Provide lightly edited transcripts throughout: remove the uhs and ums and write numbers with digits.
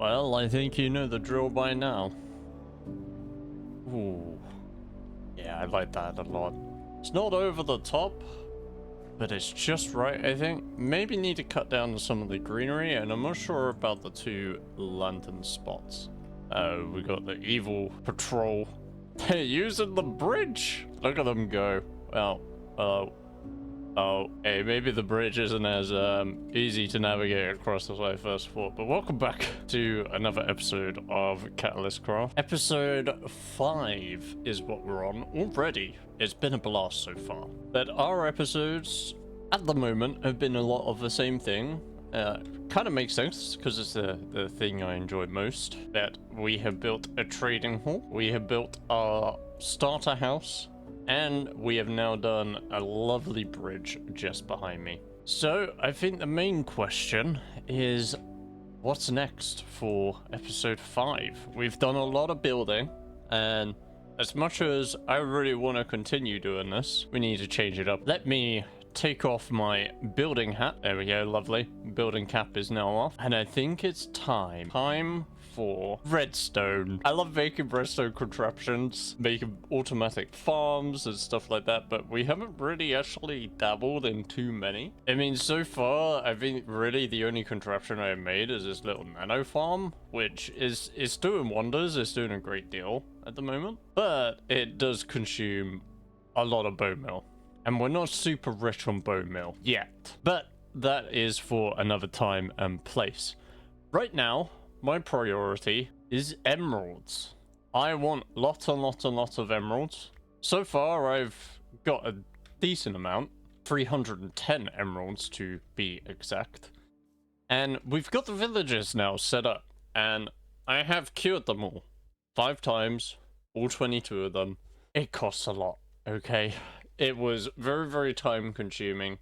Well, I think you know the drill by now. Ooh. Yeah, I like that a lot. It's not over the top, but it's just right, I think. Maybe need to cut down some of the greenery, and I'm not sure about the two lantern spots. We got the evil patrol. They're using the bridge! Look at them go. Well, hey, maybe the bridge isn't as easy to navigate across as I first thought, but welcome back to another episode of Catalyst Craft. Episode 5 is what we're on already. It's been a blast so far. But our episodes, at the moment, have been a lot of the same thing. Kind of makes sense, because it's the thing I enjoy most. That we have built a trading hall, we have built our starter house, and we have now done a lovely bridge just behind me. So, I think the main question is, what's next for episode 5? We've done a lot of building, and as much as I really want to continue doing this, we need to change it up. Let me take off my building hat. There we go, lovely. Building cap is now off. And I think it's time for redstone. I love making redstone contraptions, making automatic farms and stuff like that, but we haven't really actually dabbled in too many. I mean, so far, I think really the only contraption I have made is this little nano farm, which is doing wonders. It's doing a great deal at the moment, but it does consume a lot of bone meal. And we're not super rich on bone meal yet, but that is for another time and place. Right now, my priority is emeralds. I want lots and lots and lots of emeralds. So far, I've got a decent amount, 310 emeralds to be exact. And we've got the villagers now set up, and I have cured them all 5 times, all 22 of them. It costs a lot, okay? It was very, very time consuming.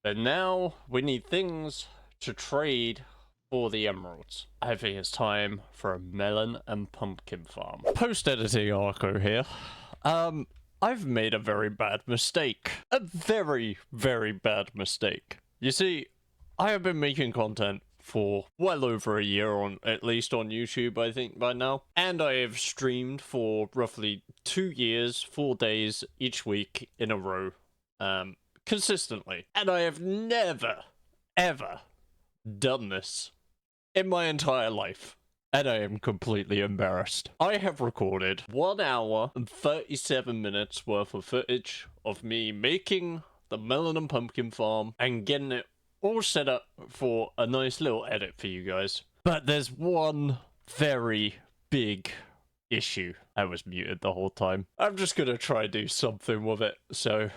But now we need things to trade for the emeralds. I think it's time for a melon and pumpkin farm. Post-editing Arco here. I've made a very bad mistake. A very, very bad mistake. You see, I have been making content for well over a year, at least on YouTube, I think, by now. And I have streamed for roughly 2 years, 4 days each week in a row, consistently. And I have never, ever done this in my entire life. And I am completely embarrassed. I have recorded 1 hour and 37 minutes worth of footage of me making the melon and pumpkin farm and getting it all set up for a nice little edit for you guys. But there's one very big issue. I was muted the whole time. I'm just gonna try to do something with it, so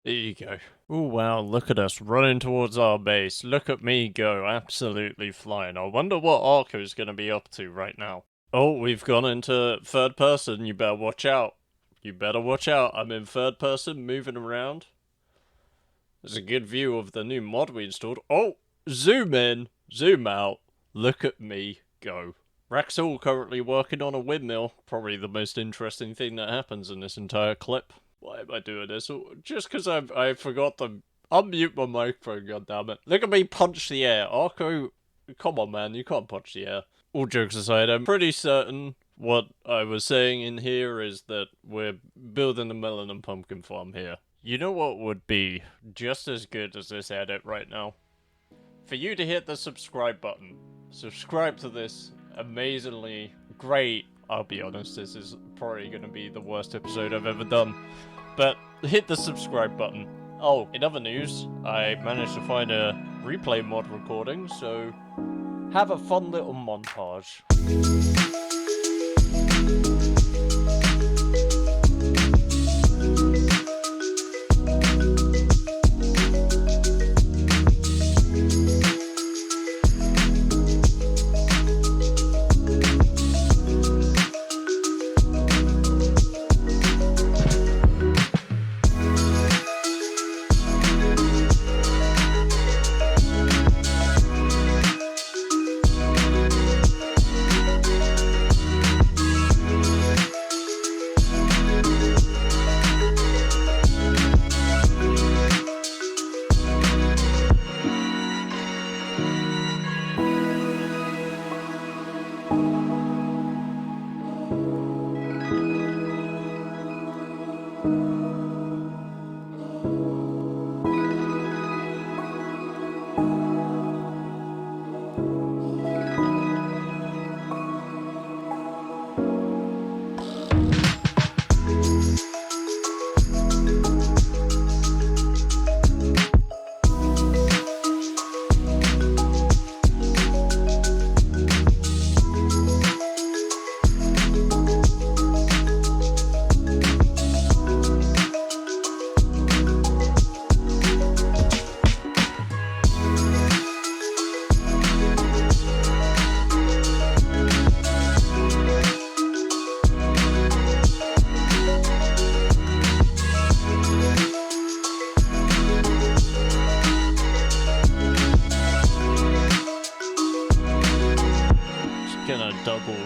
there you go. Oh wow, look at us running towards our base. Look at me go, absolutely flying. I wonder what Arco's gonna be up to right now. Oh, we've gone into third person. You better watch out. You better watch out. I'm in third person, moving around. There's a good view of the new mod we installed. Oh, zoom in, zoom out. Look at me go. Raxel currently working on a windmill. Probably the most interesting thing that happens in this entire clip. Why am I doing this? Just because I forgot to unmute my microphone, goddammit. Look at me punch the air. Arco, come on man, you can't punch the air. All jokes aside, I'm pretty certain what I was saying in here is that we're building a melon and pumpkin farm here. You know what would be just as good as this edit right now? For you to hit the subscribe button. Subscribe to this amazingly great, I'll be honest, this is probably going to be the worst episode I've ever done. But hit the subscribe button. Oh, in other news, I managed to find a replay mod recording, so have a fun little montage.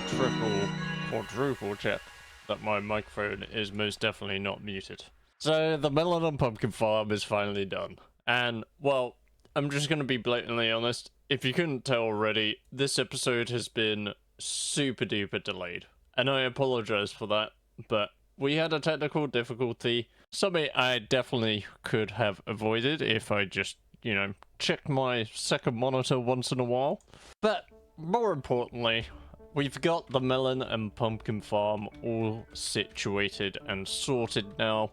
triple, quadruple check that my microphone is most definitely not muted. So the melon and pumpkin farm is finally done. And, well, I'm just going to be blatantly honest. If you couldn't tell already, this episode has been super duper delayed. And I apologize for that, but we had a technical difficulty. Something I definitely could have avoided if I just, you know, checked my second monitor once in a while. But more importantly, we've got the melon and pumpkin farm all situated and sorted now.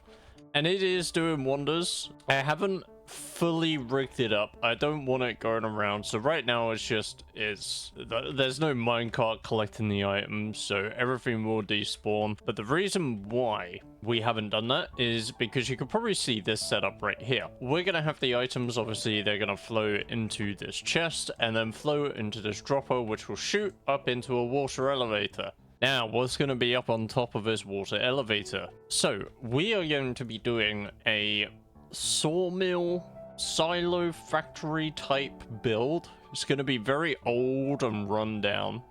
And it is doing wonders. I haven't fully rigged it up. I don't want it going around. So right now there's no minecart collecting the items, so everything will despawn. But the reason why we haven't done that is because you can probably see this setup right here. We're going to have the items, obviously, they're going to flow into this chest and then flow into this dropper, which will shoot up into a water elevator. Now, what's going to be up on top of this water elevator? So, we are going to be doing a sawmill, silo factory type build. It's going to be very old and run down.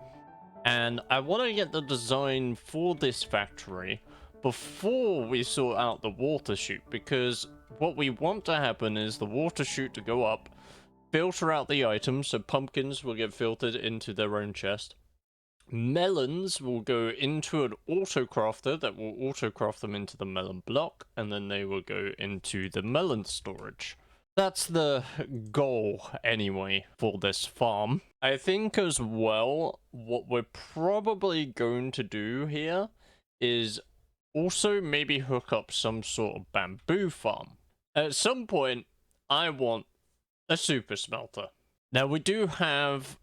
And I want to get the design for this factory before we sort out the water chute, because what we want to happen is the water chute to go up, filter out the items, so pumpkins will get filtered into their own chest. Melons will go into an autocrafter that will autocraft them into the melon block, and then they will go into the melon storage. That's the goal, anyway, for this farm. I think as well, what we're probably going to do here is also maybe hook up some sort of bamboo farm. At some point, I want a super smelter. Now, we do have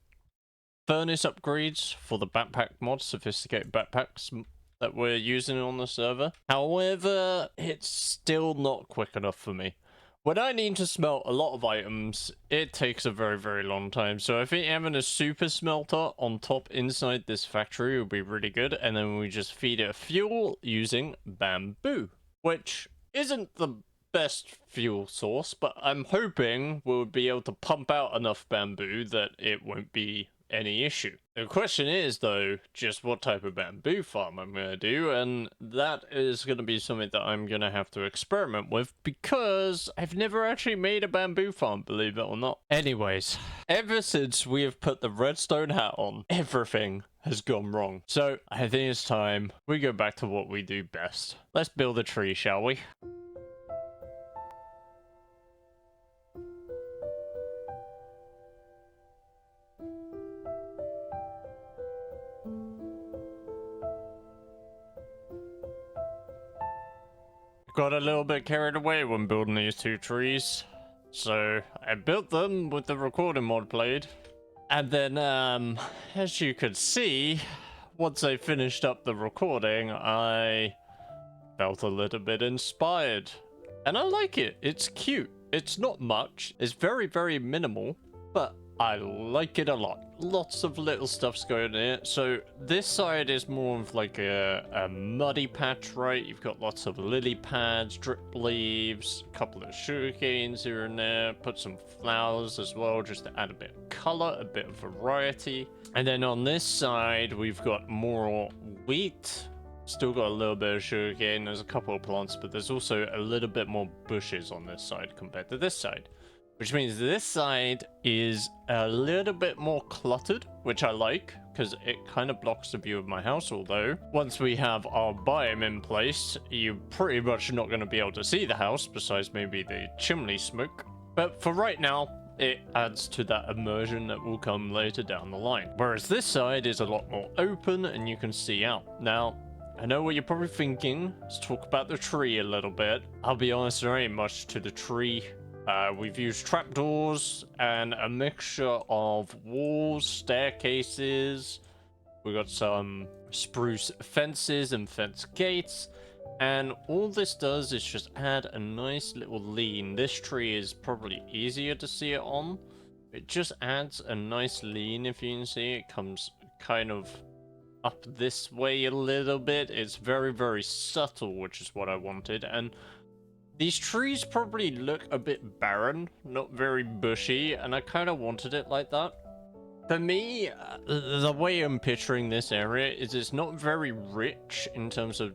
furnace upgrades for the backpack mod, sophisticated backpacks that we're using on the server. However, it's still not quick enough for me. When I need to smelt a lot of items, it takes a very, very long time. So I think having a super smelter on top inside this factory would be really good. And then we just feed it fuel using bamboo, which isn't the best fuel source, but I'm hoping we'll be able to pump out enough bamboo that it won't be any issue. The question is, though, just what type of bamboo farm I'm going to do, and that is going to be something that I'm going to have to experiment with, because I've never actually made a bamboo farm, believe it or not. Anyways, ever since we have put the redstone hat on, everything has gone wrong. So I think it's time we go back to what we do best. Let's build a tree, shall we? Got a little bit carried away when building these two trees, so I built them with the recording mod played, and then as you could see, once I finished up the recording, I felt a little bit inspired, and I like it. It's cute. It's not much. It's very, very minimal, but I like it a lot. Lots of little stuff's going in it. So this side is more of like a muddy patch, right? You've got lots of lily pads, drip leaves, a couple of sugar canes here and there. Put some flowers as well, just to add a bit of color, a bit of variety. And then on this side, we've got more wheat. Still got a little bit of sugar cane. There's a couple of plants, but there's also a little bit more bushes on this side compared to this side. Which means this side is a little bit more cluttered, which I like, because it kind of blocks the view of my house. Although, once we have our biome in place, you're pretty much not going to be able to see the house, besides maybe the chimney smoke. But for right now, it adds to that immersion that will come later down the line. Whereas this side is a lot more open, and you can see out. Now, I know what you're probably thinking. Let's talk about the tree a little bit. I'll be honest, there ain't much to the tree. We've used trapdoors and a mixture of walls, staircases. We've got some spruce fences and fence gates. And all this does is just add a nice little lean. This tree is probably easier to see it on. It just adds a nice lean, if you can see. It comes kind of up this way a little bit. It's very, very subtle, which is what I wanted. And these trees probably look a bit barren, not very bushy, and I kind of wanted it like that. For me, the way I'm picturing this area is it's not very rich in terms of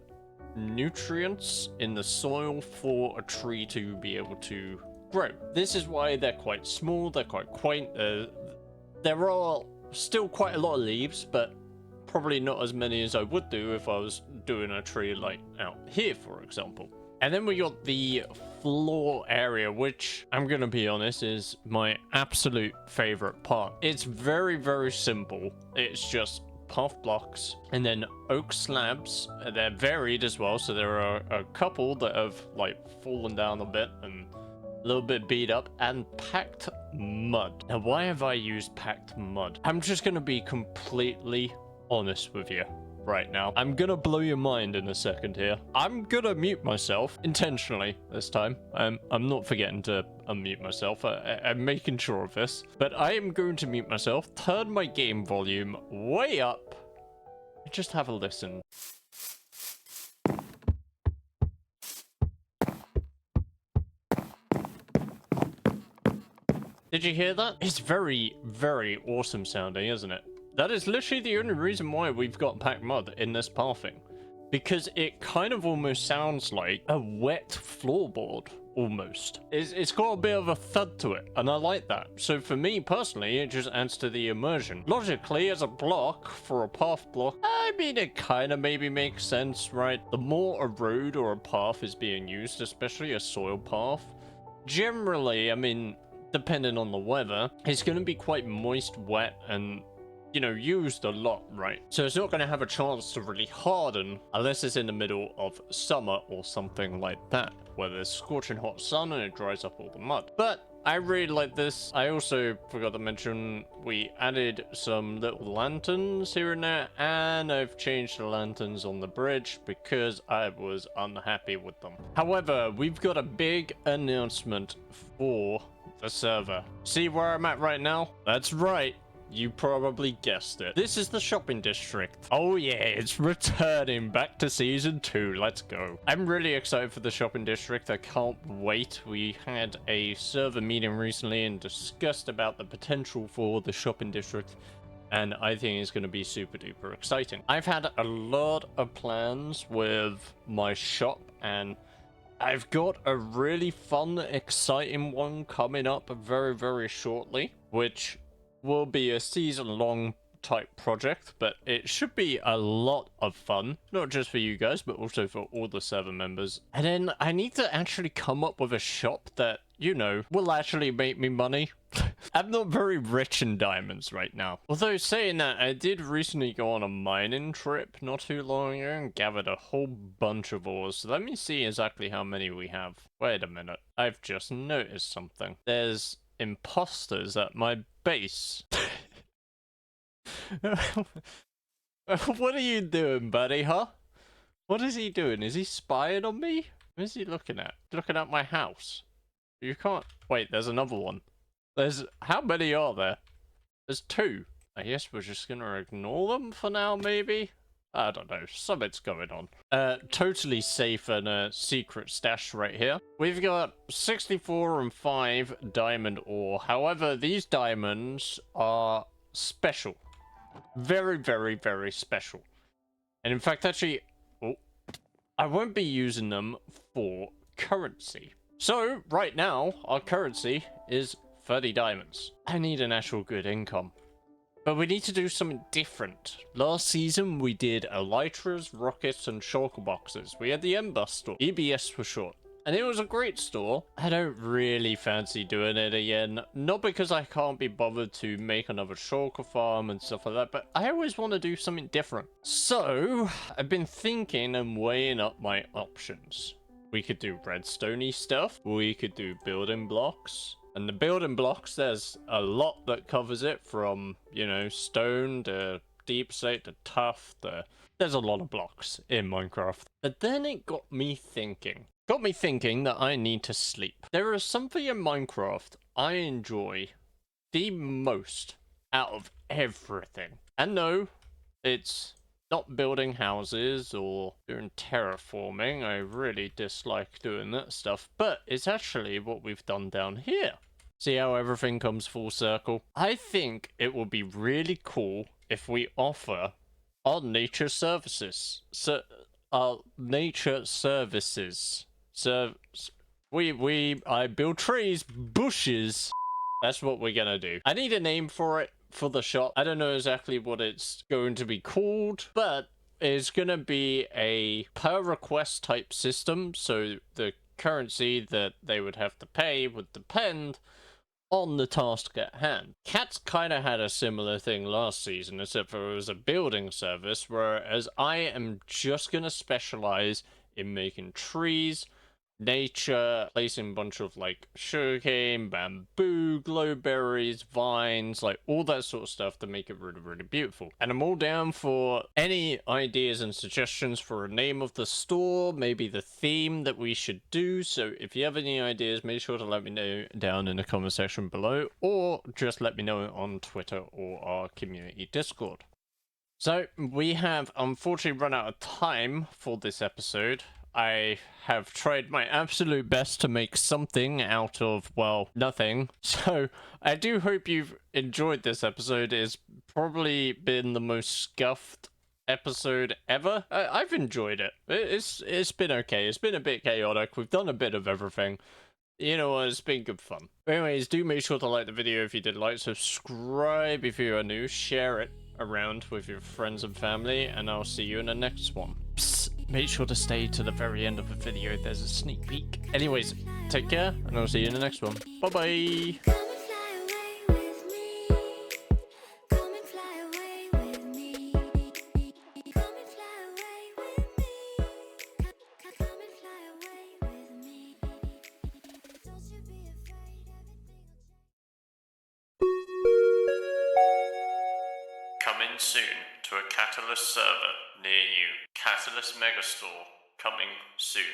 nutrients in the soil for a tree to be able to grow. This is why they're quite small, they're quite quaint. There are still quite a lot of leaves, but probably not as many as I would do if I was doing a tree like out here, for example. And then we got the floor area, which I'm gonna be honest is my absolute favorite part. It's very, very simple. It's just path blocks and then oak slabs. They're varied as well, so there are a couple that have like fallen down a bit and a little bit beat up, and packed mud. Now, why have I used packed mud? I'm just gonna be completely honest with you right now. I'm gonna blow your mind in a second here. I'm gonna mute myself intentionally this time. I'm not forgetting to unmute myself. I'm making sure of this, but I am going to mute myself, turn my game volume way up, and just have a listen. Did you hear that? It's very, very awesome sounding, isn't it? That is literally the only reason why we've got packed mud in this pathing. Because it kind of almost sounds like a wet floorboard, almost. It's got a bit of a thud to it, and I like that. So for me, personally, it just adds to the immersion. Logically, as a block, for a path block, I mean, it kind of maybe makes sense, right? The more a road or a path is being used, especially a soil path, generally, I mean, depending on the weather, it's going to be quite moist, wet, and, you know, used a lot, right? So it's not going to have a chance to really harden unless it's in the middle of summer or something like that, where there's scorching hot sun and it dries up all the mud. But I really like this. I also forgot to mention we added some little lanterns here and there, and I've changed the lanterns on the bridge because I was unhappy with them. However, we've got a big announcement for the server. See where I'm at right now? That's right. You probably guessed it. This is the shopping district. Oh yeah, it's returning back to season 2. Let's go. I'm really excited for the shopping district. I can't wait. We had a server meeting recently and discussed about the potential for the shopping district, and I think it's going to be super duper exciting. I've had a lot of plans with my shop, and I've got a really fun, exciting one coming up very, very shortly, which will be a season-long type project, but it should be a lot of fun, not just for you guys, but also for all the server members. And then I need to actually come up with a shop that, you know, will actually make me money. I'm not very rich in diamonds right now. Although saying that, I did recently go on a mining trip not too long ago and gathered a whole bunch of ores. So let me see exactly how many we have. Wait a minute. I've just noticed something. There's imposters at my base. What are you doing, buddy, huh? What is he doing? Is he spying on me? What is he looking at? Looking at my house. You can't... Wait, there's another one. There's... How many are there? There's 2. I guess we're just gonna ignore them for now, maybe? I don't know. Something's going on. Totally safe and a secret stash right here. We've got 64 and 5 diamond ore. However, these diamonds are special. Very, very, very special. And in fact, actually... Oh, I won't be using them for currency. So, right now, our currency is 30 diamonds. I need an actual good income. But we need to do something different. Last season, we did elytras, rockets, and shulker boxes. We had the M-Bus store, EBS for short. And it was a great store. I don't really fancy doing it again. Not because I can't be bothered to make another shulker farm and stuff like that, but I always want to do something different. So, I've been thinking and weighing up my options. We could do redstone-y stuff. We could do building blocks. And the building blocks, there's a lot that covers it, from, you know, stone to deep slate to tough. There's a lot of blocks in Minecraft. But then it got me thinking. Got me thinking that I need to sleep. There is something in Minecraft I enjoy the most out of everything. And no, it's not building houses or doing terraforming. I really dislike doing that stuff. But it's actually what we've done down here. See how everything comes full circle? I think it would be really cool if we offer our nature services. Our nature services. I build trees, bushes. That's what we're gonna do. I need a name for it, for the shop. I don't know exactly what it's going to be called, but it's gonna be a per request type system. So the currency that they would have to pay would depend on the task at hand. Cats kind of had a similar thing last season, except for it was a building service, whereas I am just going to specialize in making trees, nature, placing a bunch of like sugarcane, bamboo, glowberries, vines, like all that sort of stuff to make it really, really beautiful. And I'm all down for any ideas and suggestions for a name of the store, maybe the theme that we should do. So if you have any ideas, make sure to let me know down in the comment section below, or just let me know on Twitter or our community Discord. So we have unfortunately run out of time for this episode. I have tried my absolute best to make something out of, well, nothing. So I do hope you've enjoyed this episode. It's probably been the most scuffed episode ever. I've enjoyed it. It's been okay. It's been a bit chaotic. We've done a bit of everything. You know what, it's been good fun. Anyways, do make sure to like the video if you did like, subscribe if you are new, share it around with your friends and family, and I'll see you in the next one. Psst, make sure to stay to the very end of the video, there's a sneak peek. Anyways, take care, and I'll see you in the next one. Bye bye! Coming soon to a Catalyst server near you. Catalyst Megastore coming soon.